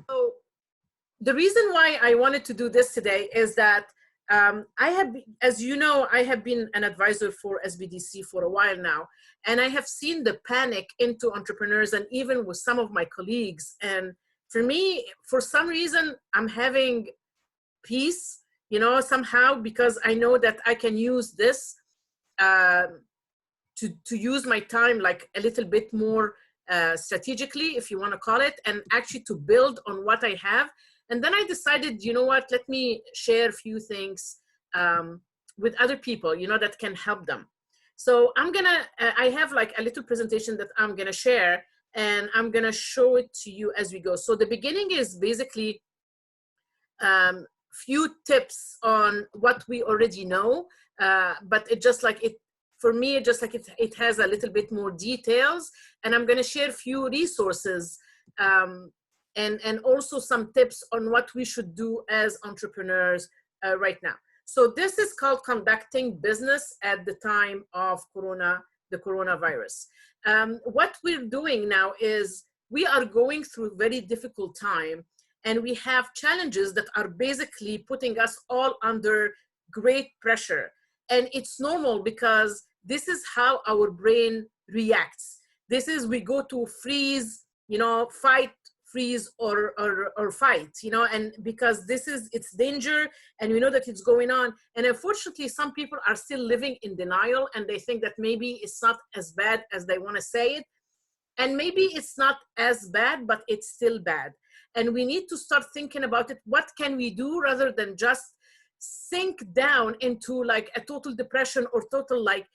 So the reason why I wanted to do this today is that as you know, I have been an advisor for SBDC for a while now, and I have seen the panic into entrepreneurs and even with some of my colleagues. And for me, for some reason, I'm having peace, somehow, because I know that I can use this uh, to use my time like a little bit more strategically, if you want to call it, and actually to build on what I have. And then I decided, you know what, let me share a few things with other people, that can help them. So I have like a little presentation that I'm gonna share, and I'm gonna show it to you as we go. So the beginning is basically few tips on what we already know, but it just like it, for me, it just like it has a little bit more details, and I'm gonna share a few resources and also some tips on what we should do as entrepreneurs right now. So this is called conducting business at the time of the coronavirus. What we're doing now is we are going through a very difficult time, and we have challenges that are basically putting us all under great pressure. And it's normal because this is how our brain reacts. This is, we go to freeze, fight, freeze, or fight, and because it's danger, and we know that it's going on. And unfortunately, some people are still living in denial, and they think that maybe it's not as bad as they want to say it. And maybe it's not as bad, but it's still bad. And we need to start thinking about it. What can we do rather than just sink down into like a total depression or total like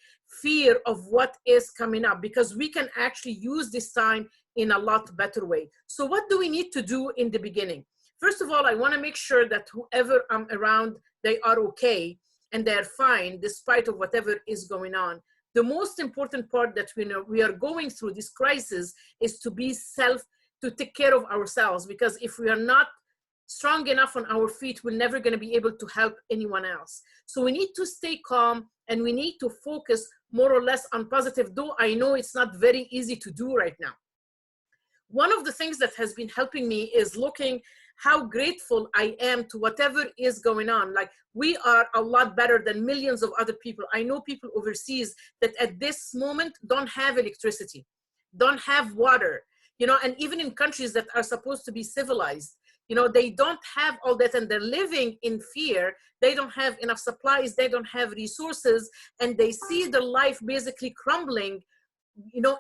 fear of what is coming up? Because we can actually use this time in a lot better way. So what do we need to do in the beginning? First of all, I want to make sure that whoever I'm around, they are okay and they're fine despite of whatever is going on. The most important part that we know we are going through this crisis is to be to take care of ourselves, because if we are not strong enough on our feet, we're never going to be able to help anyone else. So we need to stay calm, and we need to focus more or less on positive, though I know it's not very easy to do right now. One of the things that has been helping me is looking how grateful I am to whatever is going on. Like, we are a lot better than millions of other people. I know people overseas that at this moment don't have electricity, don't have water, and even in countries that are supposed to be civilized, they don't have all that, and they're living in fear. They don't have enough supplies, they don't have resources, and they see their life basically crumbling,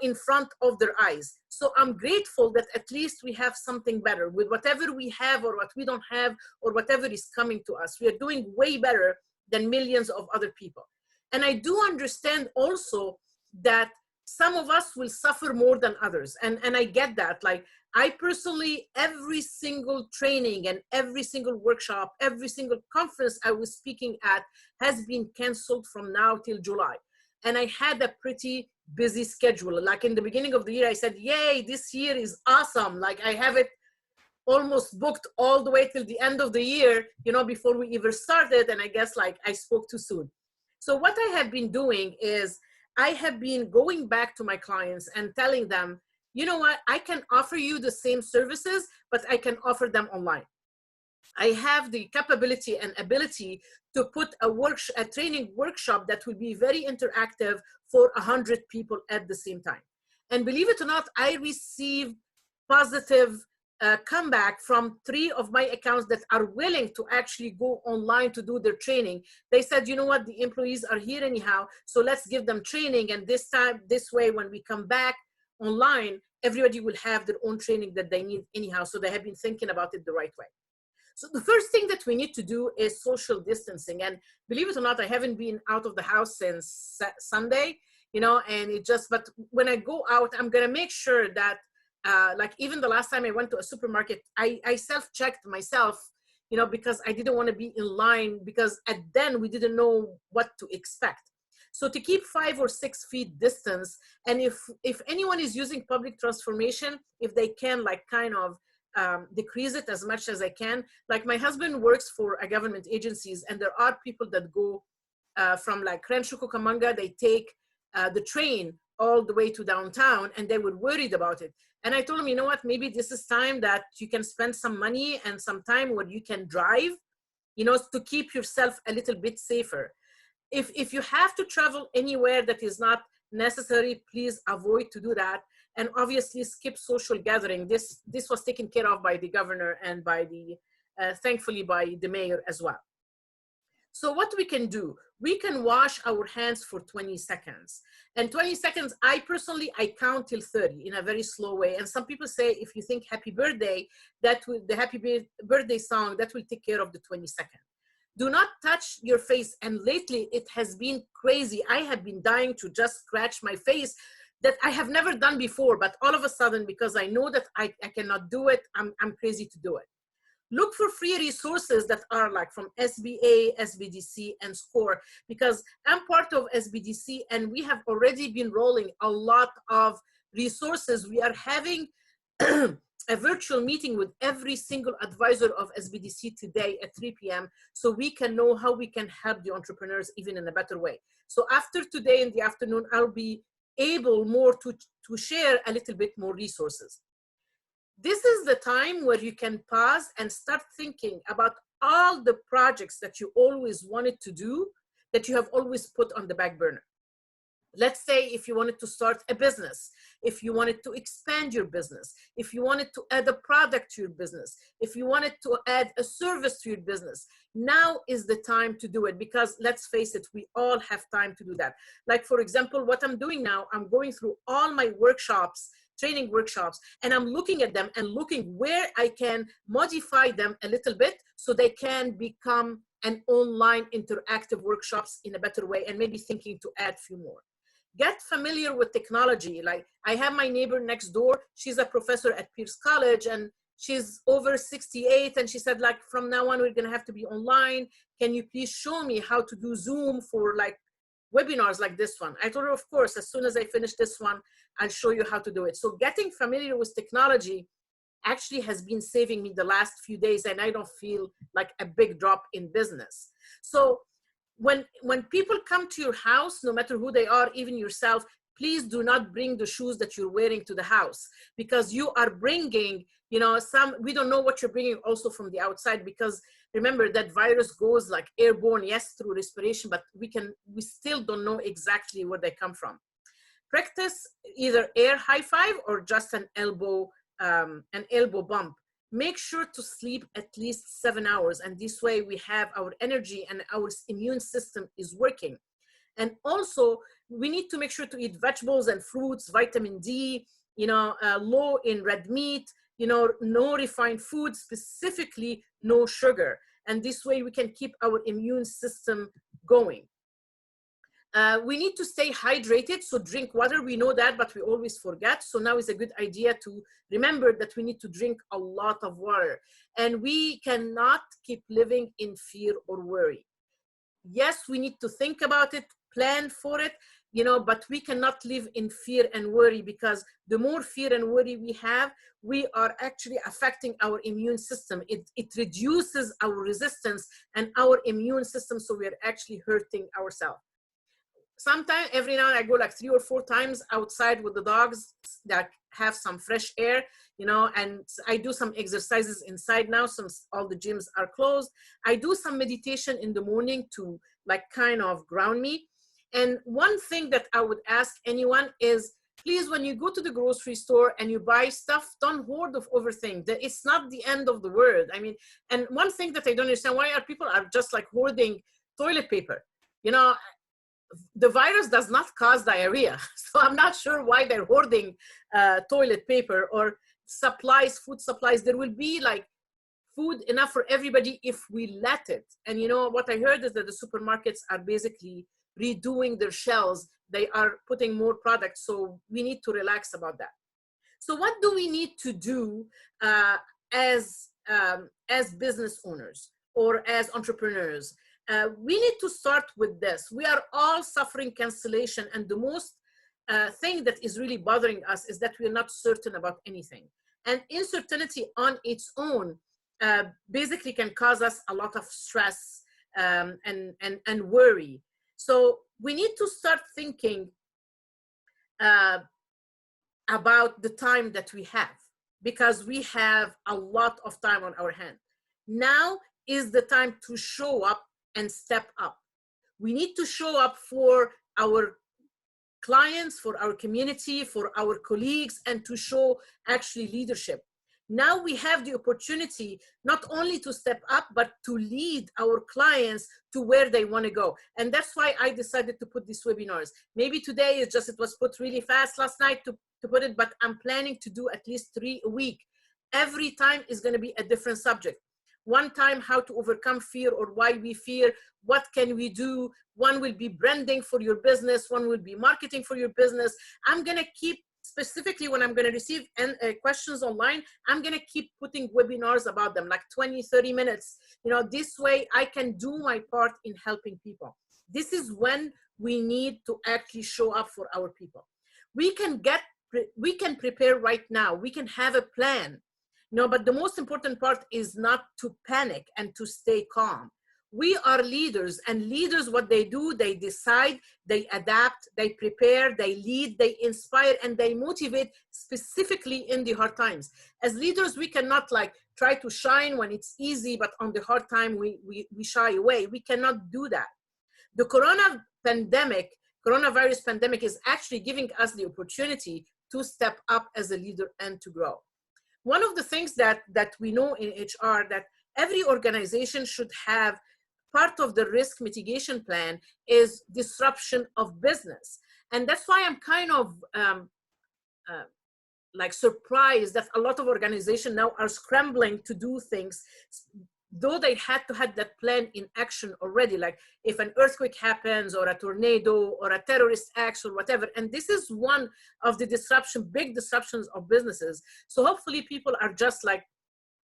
in front of their eyes. So I'm grateful that at least we have something better with whatever we have or what we don't have or whatever is coming to us. We are doing way better than millions of other people. And I do understand also that some of us will suffer more than others. And I get that. Like, I personally, every single training and every single workshop, every single conference I was speaking at has been canceled from now till July. And I had a pretty busy schedule. Like, in the beginning of the year, I said, yay, this year is awesome. Like, I have it almost booked all the way till the end of the year, before we even started. And I guess like I spoke too soon. So what I have been doing is I have been going back to my clients and telling them, you know what, I can offer you the same services, but I can offer them online. I have the capability and ability to put a training workshop that will be very interactive for 100 people at the same time. And believe it or not, I received positive comeback from 3 of my accounts that are willing to actually go online to do their training. They said, you know what, the employees are here anyhow, so let's give them training. And this way, when we come back online, everybody will have their own training that they need anyhow. So they have been thinking about it the right way. So the first thing that we need to do is social distancing. And believe it or not, I haven't been out of the house since Sunday, and but when I go out, I'm going to make sure that, like even the last time I went to a supermarket, I self-checked myself, because I didn't want to be in line, because then we didn't know what to expect. So to keep 5 or 6 feet distance, and if anyone is using public transportation, if they can like kind of decrease it as much as I can. Like, my husband works for a government agencies, and there are people that go from like Rancho Cucamonga, they take the train all the way to downtown, and they were worried about it. And I told them, you know what, maybe this is time that you can spend some money and some time where you can drive, you know, to keep yourself a little bit safer. If you have to travel anywhere that is not necessary, please avoid to do that. And obviously skip social gathering. This was taken care of by the governor and by the, thankfully by the mayor as well. So what we can do, we can wash our hands for 20 seconds. And 20 seconds, I personally count till 30 in a very slow way. And some people say, if you think happy birthday, that will, the happy birthday song, that will take care of the 20 seconds. Do not touch your face. And lately it has been crazy. I have been dying to just scratch my face, that I have never done before, but all of a sudden, because I know that I cannot do it, I'm crazy to do it. Look for free resources that are like from SBA, SBDC, and SCORE, because I'm part of SBDC and we have already been rolling a lot of resources. We are having a virtual meeting with every single advisor of SBDC today at 3 p.m. so we can know how we can help the entrepreneurs even in a better way. So after today in the afternoon, I'll be able more to share a little bit more resources. This is the time where you can pause and start thinking about all the projects that you always wanted to do, that you have always put on the back burner. Let's say if you wanted to start a business, if you wanted to expand your business, if you wanted to add a product to your business, if you wanted to add a service to your business, now is the time to do it, because let's face it, we all have time to do that. Like for example, what I'm doing now, I'm going through all my workshops, training workshops, and I'm looking at them and looking where I can modify them a little bit so they can become an online interactive workshops in a better way, and maybe thinking to add a few more. Get familiar with technology. Like I have my neighbor next door, she's a professor at Pierce College and she's over 68, and she said, like, from now on, we're gonna have to be online. Can you please show me how to do Zoom for like webinars like this one? I told her, of course, as soon as I finish this one, I'll show you how to do it. So getting familiar with technology actually has been saving me the last few days, and I don't feel like a big drop in business. So when people come to your house, no matter who they are, even yourself, please do not bring the shoes that you're wearing to the house, because you are bringing, you know, we don't know what you're bringing also from the outside, because remember that virus goes like airborne, yes, through respiration, but we still don't know exactly where they come from. Practice either air high five or just an elbow bump. Make sure to sleep at least 7 hours, and this way we have our energy and our immune system is working. And also we need to make sure to eat vegetables and fruits, vitamin D, you know, low in red meat, you know, no refined food, specifically no sugar. And this way we can keep our immune system going. We need to stay hydrated, so drink water. We know that, but we always forget. So now is a good idea to remember that we need to drink a lot of water. And we cannot keep living in fear or worry. Yes, we need to think about it, plan for it, you know, but we cannot live in fear and worry, because the more fear and worry we have, we are actually affecting our immune system. It reduces our resistance and our immune system, so we are actually hurting ourselves. Sometimes, every now and I go like 3 or 4 times outside with the dogs that have some fresh air, you know, and I do some exercises inside now since all the gyms are closed. I do some meditation in the morning to like kind of ground me. And one thing that I would ask anyone is, please, when you go to the grocery store and you buy stuff, don't hoard over things. It's not the end of the world. I mean, and one thing that I don't understand, why are people just like hoarding toilet paper? You know, the virus does not cause diarrhea. So I'm not sure why they're hoarding toilet paper or supplies, food supplies. There will be like food enough for everybody if we let it. And you know, what I heard is that the supermarkets are basically redoing their shelves. They are putting more products. So we need to relax about that. So what do we need to do as business owners or as entrepreneurs? We need to start with this. We are all suffering cancellation, and the most thing that is really bothering us is that we're not certain about anything. And uncertainty on its own basically can cause us a lot of stress and worry. So we need to start thinking uh, about the time that we have, because we have a lot of time on our hand. Now is the time to show up and step up. We need to show up for our clients, for our community, for our colleagues, and to show actually leadership. Now we have the opportunity not only to step up, but to lead our clients to where they want to go. And that's why I decided to put these webinars. Maybe today is just, it was put really fast last night to put it, but I'm planning to do at least 3 a week. Every time is going to be a different subject. One time, how to overcome fear or why we fear, what can we do? One will be branding for your business, one will be marketing for your business. I'm going to keep, specifically when I'm going to receive questions online, I'm going to keep putting webinars about them, like 20, 30 minutes. You know, this way I can do my part in helping people. This is when we need to actually show up for our people. We can prepare right now. We can have a plan. No, but the most important part is not to panic and to stay calm. We are leaders, and leaders, what they do, they decide, they adapt, they prepare, they lead, they inspire, and they motivate, specifically in the hard times. As leaders, we cannot like try to shine when it's easy, but on the hard time, we shy away. We cannot do that. The coronavirus pandemic is actually giving us the opportunity to step up as a leader and to grow. One of the things that we know in HR, that every organization should have part of the risk mitigation plan is disruption of business. And that's why I'm kind of like surprised that a lot of organizations now are scrambling to do things, though they had to have that plan in action already, like if an earthquake happens or a tornado or a terrorist acts or whatever. And this is one of the big disruptions of businesses. So hopefully people are just like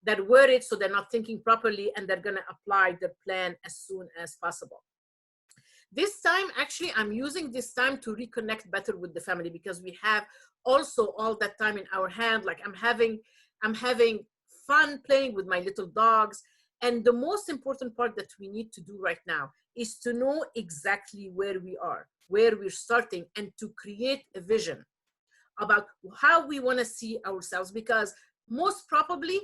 that worried, so they're not thinking properly, and they're gonna apply the plan as soon as possible. This time, actually, I'm using this time to reconnect better with the family, because we have also all that time in our hand. Like I'm having fun playing with my little dogs. And the most important part that we need to do right now is to know exactly where we are, where we're starting, and to create a vision about how we want to see ourselves, because most probably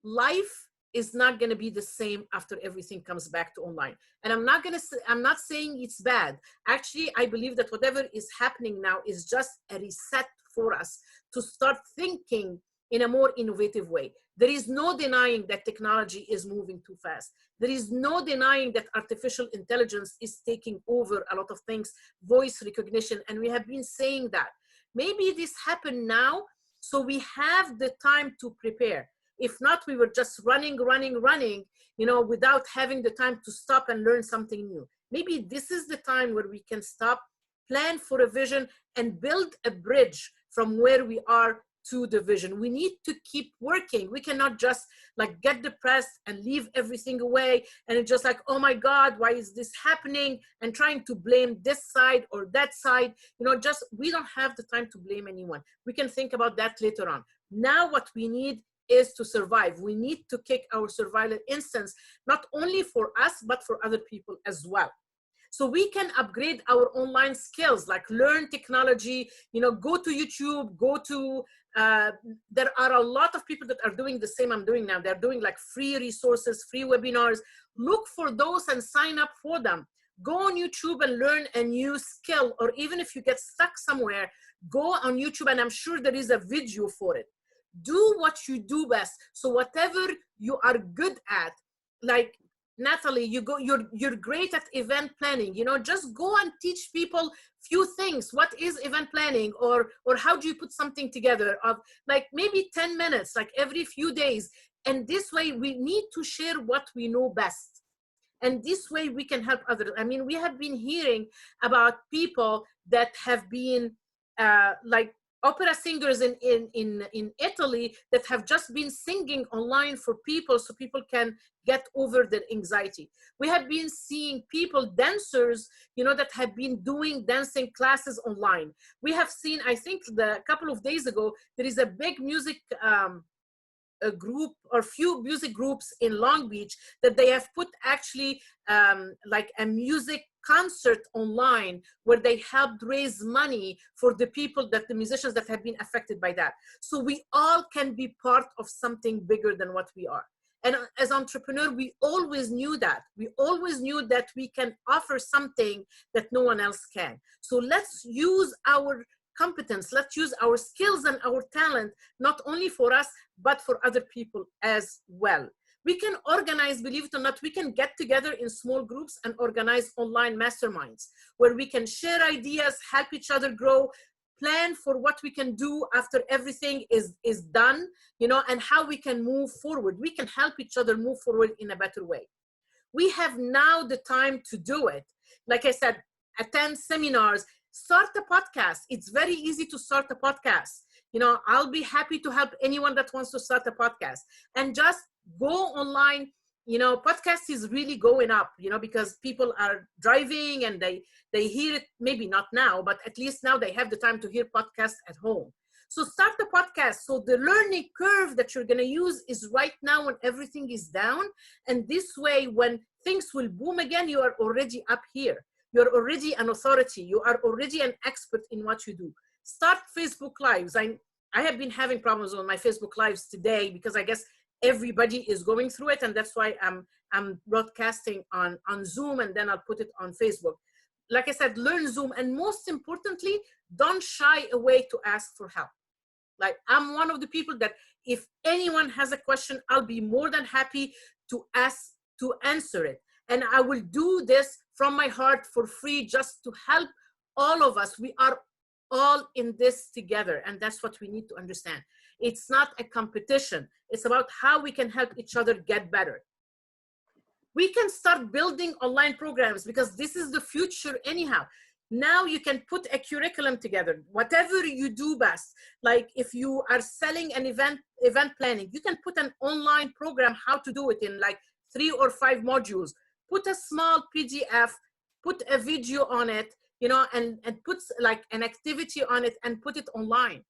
life is not going to be the same after everything comes back to online. And I'm not saying it's bad. Actually, I believe that whatever is happening now is just a reset for us to start thinking in a more innovative way. There is no denying that technology is moving too fast. There is no denying that artificial intelligence is taking over a lot of things, voice recognition, and we have been saying that. Maybe this happened now, so we have the time to prepare. If not, we were just running, you know, without having the time to stop and learn something new. Maybe this is the time where we can stop, plan for a vision, and build a bridge from where we are to the vision. We need to keep working. We cannot just like get depressed and leave everything away, and it's just like, oh my God, why is this happening? And trying to blame this side or that side. You know, just, we don't have the time to blame anyone. We can think about that later on. Now what we need is to survive. We need to kick our survival instance, not only for us, but for other people as well. So we can upgrade our online skills, like learn technology, you know, go to YouTube, there are a lot of people that are doing the same I'm doing now. They're doing like free resources, free webinars. Look for those and sign up for them. Go on YouTube and learn a new skill, or even if you get stuck somewhere, go on YouTube and I'm sure there is a video for it. Do what you do best. So whatever you are good at, like Natalie, you're great at event planning, you know, just go and teach people few things. What is event planning, or how do you put something together of like maybe 10 minutes, like every few days. And this way we need to share what we know best. And this way we can help others. I mean, we have been hearing about people that have been like opera singers in Italy that have just been singing online for people, so people can get over their anxiety. We have been seeing people, dancers, you know, that have been doing dancing classes online. We have seen, I think a couple of days ago, there is a big music a group or few music groups in Long Beach that they have put actually like a music concert online where they helped raise money for the people, that the musicians that have been affected by that. So we all can be part of something bigger than what we are. And as entrepreneur, we always knew that. We always knew that we can offer something that no one else can. So let's use our competence, let's use our skills and our talent, not only for us, but for other people as well. We can organize, believe it or not, we can get together in small groups and organize online masterminds where we can share ideas, help each other grow, plan for what we can do after everything is done, you know, and how we can move forward. We can help each other move forward in a better way. We have now the time to do it. Like I said, attend seminars, start a podcast. It's very easy to start a podcast. You know, I'll be happy to help anyone that wants to start a podcast. And just go online. You know, podcast is really going up, you know, because people are driving and they hear it, maybe not now, but at least now they have the time to hear podcasts at home. So start the podcast. So the learning curve that you're going to use is right now when everything is down. And this way, when things will boom again, you are already up here. You're already an authority. You are already an expert in what you do. Start Facebook Lives. I have been having problems on my Facebook Lives today because I guess everybody is going through it, and that's why I'm broadcasting on Zoom, and then I'll put it on Facebook. Like I said, learn Zoom, and most importantly, don't shy away to ask for help. Like, I'm one of the people that if anyone has a question, I'll be more than happy to answer it. And I will do this from my heart for free, just to help all of us. We are all in this together, and that's what we need to understand. It's not a competition. It's about how we can help each other get better. We can start building online programs because this is the future anyhow. Now you can put a curriculum together, whatever you do best. Like if you are selling an event planning, you can put an online program how to do it in like 3 or 5 modules. Put a small PDF, put a video on it, you know, and put like an activity on it and put it online.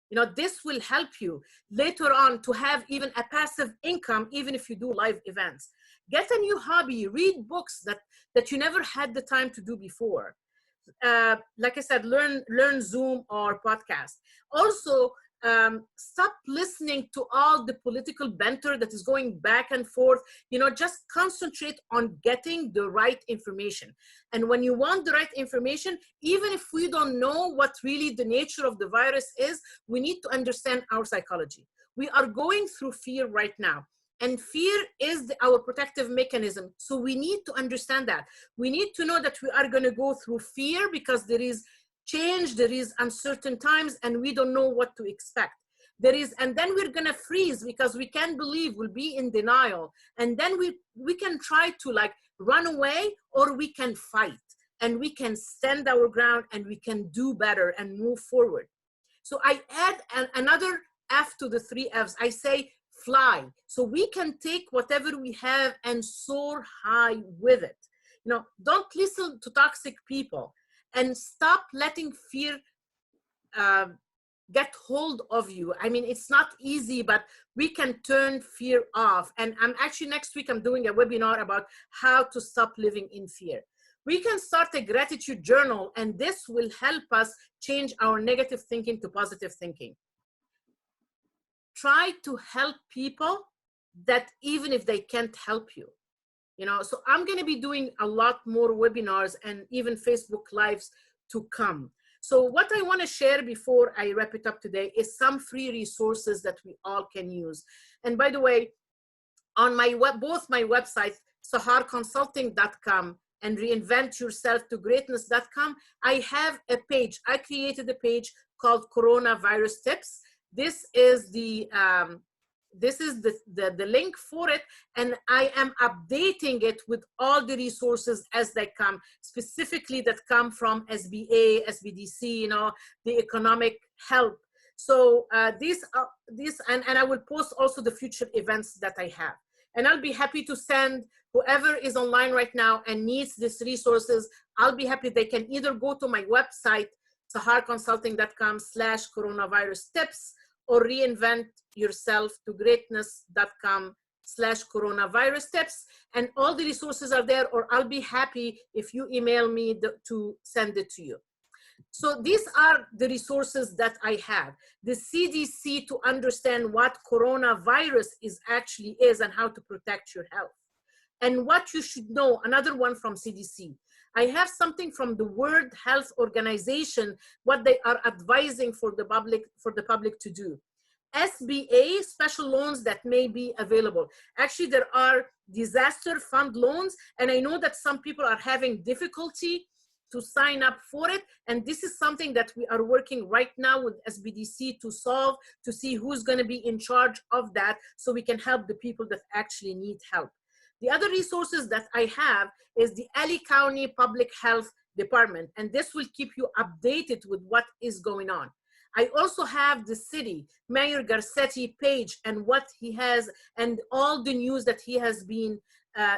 You know, this will help you later on to have even a passive income, even if you do live events. Get a new hobby, read books that you never had the time to do before. Like I said, learn Zoom or podcast. Also, stop listening to all the political banter that is going back and forth. You know, just concentrate on getting the right information. And when you want the right information, even if we don't know what really the nature of the virus is, we need to understand our psychology. We are going through fear right now. And fear is our protective mechanism. So we need to understand that. We need to know that we are going to go through fear because there is change, there is uncertain times, and we don't know what to expect. And then we're going to freeze because we can't believe, we'll be in denial. And then we can try to like run away, or we can fight and we can stand our ground and we can do better and move forward. So I add another F to the 3 Fs. I say fly. So we can take whatever we have and soar high with it. You know, don't listen to toxic people, and stop letting fear get hold of you. I mean, it's not easy, but we can turn fear off. And I'm actually, next week, I'm doing a webinar about how to stop living in fear. We can start a gratitude journal, and this will help us change our negative thinking to positive thinking. Try to help people that even if they can't help you. You know, so I'm going to be doing a lot more webinars and even Facebook Lives to come. So what I want to share before I wrap it up today is some free resources that we all can use. And by the way, on both my websites, saharconsulting.com and reinventyourselftogreatness.com, I have a page. I created a page called Coronavirus Tips. This is the link for it, and I am updating it with all the resources as they come, specifically that come from SBA, SBDC, you know, the economic help. So and I will post also the future events that I have. And I'll be happy to send whoever is online right now and needs these resources. I'll be happy. They can either go to my website, saharconsulting.com/coronavirus tips, or reinventyourself-to-greatness.com/coronavirus tips. And all the resources are there, or I'll be happy if you email me to send it to you. So these are the resources that I have. The CDC to understand what coronavirus actually is and how to protect your health. And what you should know, another one from CDC. I have something from the World Health Organization, what they are advising for the public to do. SBA special loans that may be available. Actually, there are disaster fund loans, and I know that some people are having difficulty to sign up for it. And this is something that we are working right now with SBDC to solve, to see who's going to be in charge of that, so we can help the people that actually need help. The other resources that I have is the LA County Public Health Department, and this will keep you updated with what is going on. I also have the city, Mayor Garcetti page, and what he has, and all the news that he has been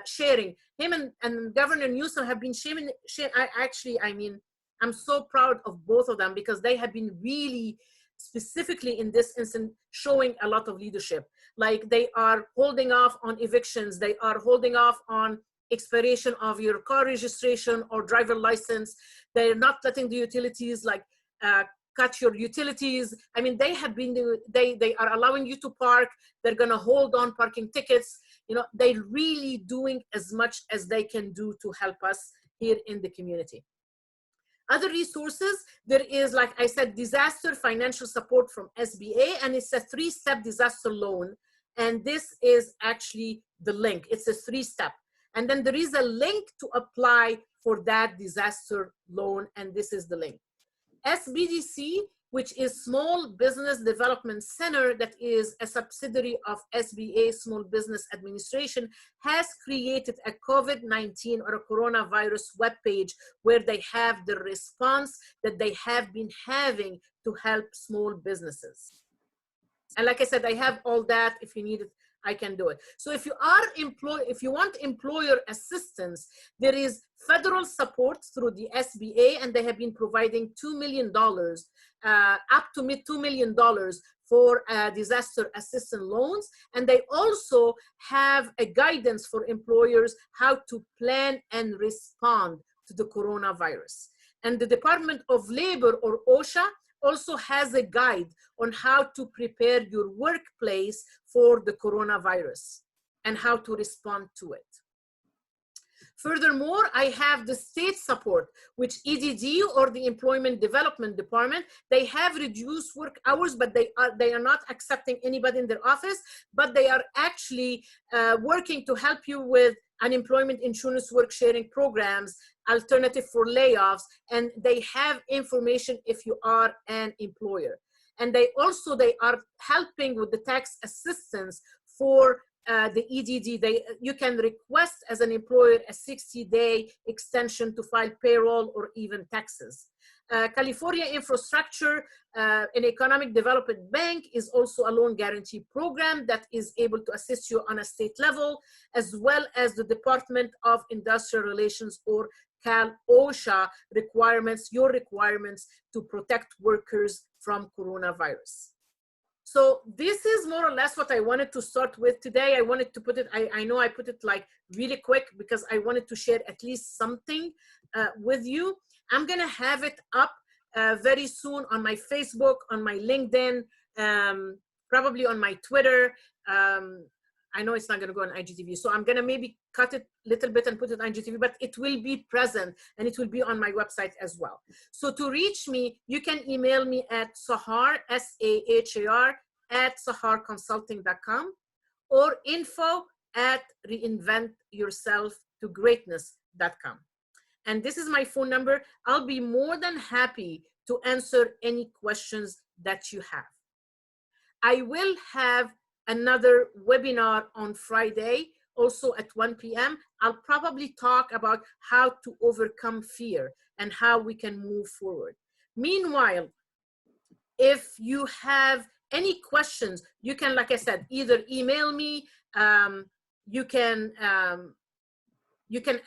sharing. Him and Governor Newsom have been sharing. I'm so proud of both of them, because they have been really, specifically in this instance, showing a lot of leadership. Like, they are holding off on evictions. They are holding off on expiration of your car registration or driver license. They're not letting the utilities cut your utilities. I mean, they have been, they are allowing you to park. They're gonna hold on parking tickets. You know, they're really doing as much as they can do to help us here in the community. Other resources, there is, like I said, disaster financial support from SBA, and it's a 3-step disaster loan. And this is actually the link. It's a 3-step. And then there is a link to apply for that disaster loan, and this is the link. SBDC, which is Small Business Development Center, that is a subsidiary of SBA Small Business Administration, has created a COVID-19 or a coronavirus webpage where they have the response that they have been having to help small businesses. And like I said, I have all that. If you need it, I can do it. So if you want employer assistance, there is federal support through the SBA, and they have been providing $2 million, up to $2 million for disaster assistance loans. And they also have a guidance for employers how to plan and respond to the coronavirus. And the Department of Labor, or OSHA, also has a guide on how to prepare your workplace for the coronavirus and how to respond to it. Furthermore, I have the state support, which EDD, or the Employment Development Department, they have reduced work hours, but they are not accepting anybody in their office, but they are actually working to help you with unemployment insurance work sharing programs, alternative for layoffs, and they have information if you are an employer. And they are helping with the tax assistance for the EDD. You can request as an employer a 60-day extension to file payroll or even taxes. California Infrastructure and Economic Development Bank is also a loan guarantee program that is able to assist you on a state level, as well as the Department of Industrial Relations, or Cal-OSHA requirements, your requirements to protect workers from coronavirus. So this is more or less what I wanted to start with today. I wanted to put it, I know I put it like really quick because I wanted to share at least something with you. I'm gonna have it up very soon on my Facebook, on my LinkedIn, probably on my Twitter. I know it's not gonna go on IGTV, so I'm gonna maybe cut it a little bit and put it on IGTV, but it will be present and it will be on my website as well. So to reach me, you can email me at Sahar, S-A-H-A-R, @saharconsulting.com, or info@reinventyourself-to-greatness.com. And this is my phone number. I'll be more than happy to answer any questions that you have. I will have another webinar on Friday, also at 1 p.m. I'll probably talk about how to overcome fear and how we can move forward. Meanwhile, if you have any questions, you can, like I said, either email me, you can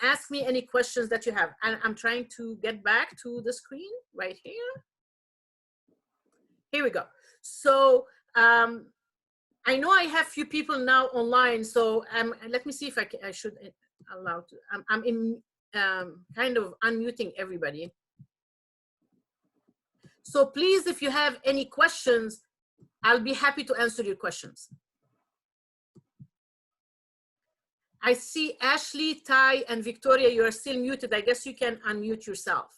ask me any questions that you have. And I'm trying to get back to the screen right here. Here we go. So I know I have few people now online, so let me see if I should allow to. I'm in kind of unmuting everybody. So please, if you have any questions, I'll be happy to answer your questions. I see Ashley, Ty, and Victoria, you are still muted. I guess you can unmute yourself.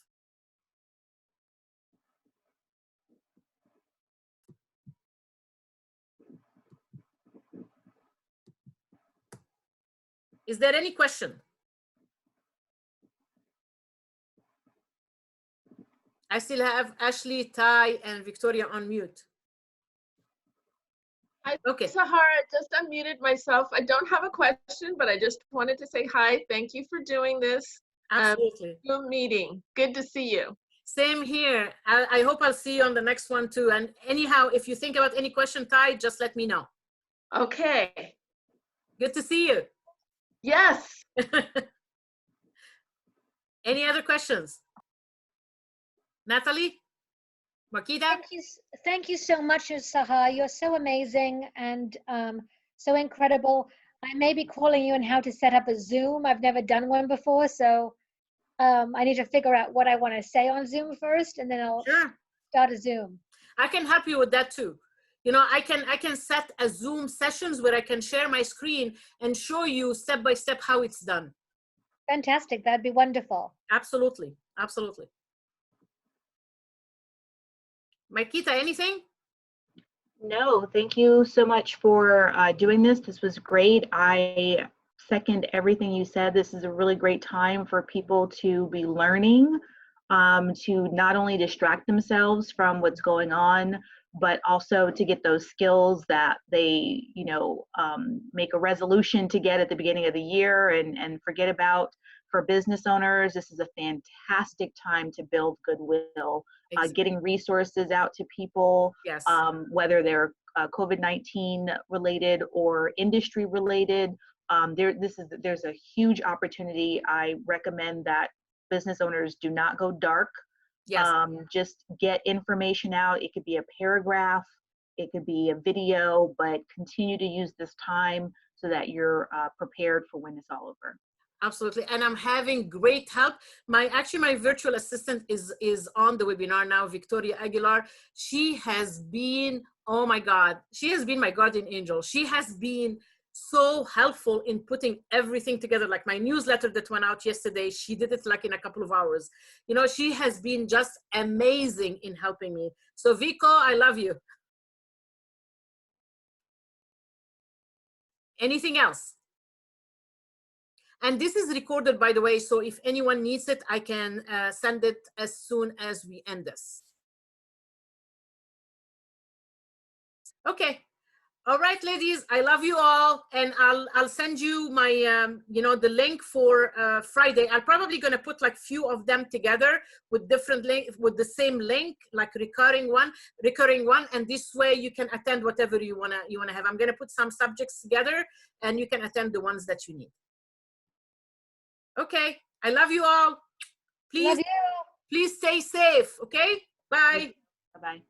Is there any question? I still have Ashley, Ty, and Victoria on mute. Okay. Sahar, just unmuted myself. I don't have a question, but I just wanted to say hi. Thank you for doing this. Absolutely. Zoom meeting. Good to see you. Same here. I hope I'll see you on the next one too. And anyhow, if you think about any question, Ty, just let me know. Okay. Good to see you. Yes. Any other questions? Natalie? Marquita? Thank you so much, Sahar. You're so amazing and so incredible. I may be calling you on how to set up a Zoom. I've never done one before, so I need to figure out what I want to say on Zoom first, and then I'll start a Zoom. I can help you with that too. You know, I can set a Zoom sessions where I can share my screen and show you step by step how it's done. Fantastic. That'd be wonderful. Absolutely. Absolutely. Marquita, anything? No, thank you so much for doing this. This was great. I second everything you said. This is a really great time for people to be learning, to not only distract themselves from what's going on, but also to get those skills that they, you know, make a resolution to get at the beginning of the year and forget about. For business owners, this is a fantastic time to build goodwill, getting resources out to people, yes. Whether they're COVID-19 related or industry related. There's a huge opportunity. I recommend that business owners do not go dark. Yes. Just get information out. It could be a paragraph, it could be a video, but continue to use this time so that you're prepared for when it's all over. Absolutely. And I'm having great help. My virtual assistant is on the webinar now, Victoria Aguilar. She has been, oh my God, she has been my guardian angel. She has been so helpful in putting everything together. Like my newsletter that went out yesterday, she did it like in a couple of hours. You know, she has been just amazing in helping me. So Vico, I love you. Anything else? And this is recorded, by the way, so if anyone needs it, I can send it as soon as we end this. Okay. All right, ladies, I love you all. And I'll send you my, you know, the link for Friday. I'm probably going to put like few of them together with different link, with the same link, like recurring one. And this way you can attend whatever you want to have. I'm going to put some subjects together and you can attend the ones that you need. Okay, I love you all. Please, love you. Please stay safe. Okay, bye. Bye-bye.